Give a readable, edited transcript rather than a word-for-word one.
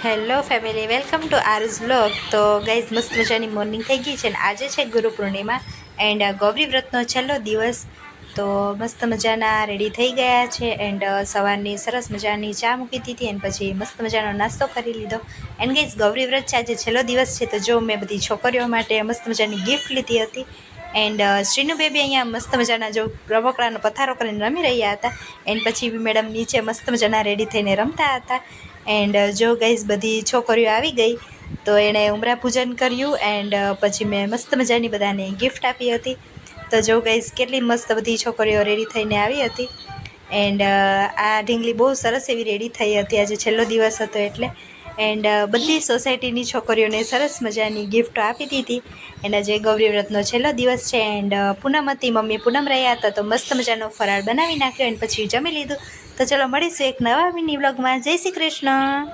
Hello family, welcome to Aaru's vlog. તો guys, મસ્ત મજાની મોર્નિંગ થઈ ગઈ છે ને આજે છે ગુરુ પૂર્ણિમા એન્ડ ગૌરી વ્રતનો છેલ્લો દિવસ. તો મસ્ત મજાના રેડી થઈ ગયા છે એન્ડ સવારની સરસ મજાની ચા મૂકી દીધી અને પછી મસ્ત મજાનો નાસ્તો કરી લીધો. એન્ડ ગાઈઝ, ગૌરી વ્રત છે આજે છેલ્લો દિવસ છે, તો જો મેં બધી છોકરીઓ માટે મસ્ત મજાની ગિફ્ટ લીધી હતી. એન્ડ શ્રીનુ બેબી અહીંયા મસ્ત મજાના જો રમકડાનો પથારો કરીને રમી રહ્યા હતા. એન્ડ પછી મેડમ નીચે મસ્ત મજાના રેડી થઈને રમતા હતા. એન્ડ જો ગાઈઝ, બધી છોકરીઓ આવી ગઈ તો એણે ઉમરા પૂજન કર્યું એન્ડ પછી મેં મસ્ત મજાની બધાને ગિફ્ટ આપી હતી. તો જો ગાઈઝ, કેટલી મસ્ત બધી છોકરીઓ રેડી થઈને આવી હતી. એન્ડ આ ઢીંગલી બહુ સરસ એવી રેડી થઈ હતી, આજે છેલ્લો દિવસ હતો એટલે. એન્ડ બધી સોસાયટીની છોકરીઓને સરસ મજાની ગિફ્ટો આપી દીધી. એન્ડ આજે ગૌરી વ્રતનો છેલ્લો દિવસ છે એન્ડ પૂનમ હતી, મમ્મી પૂનમ રહ્યા હતા તો મસ્ત મજાનો ફરાળ બનાવી નાખ્યો એન્ડ પછી જમી લીધું. તો ચલો મળીશું એક નવા મિની વ્લોગમાં. જય શ્રી કૃષ્ણ.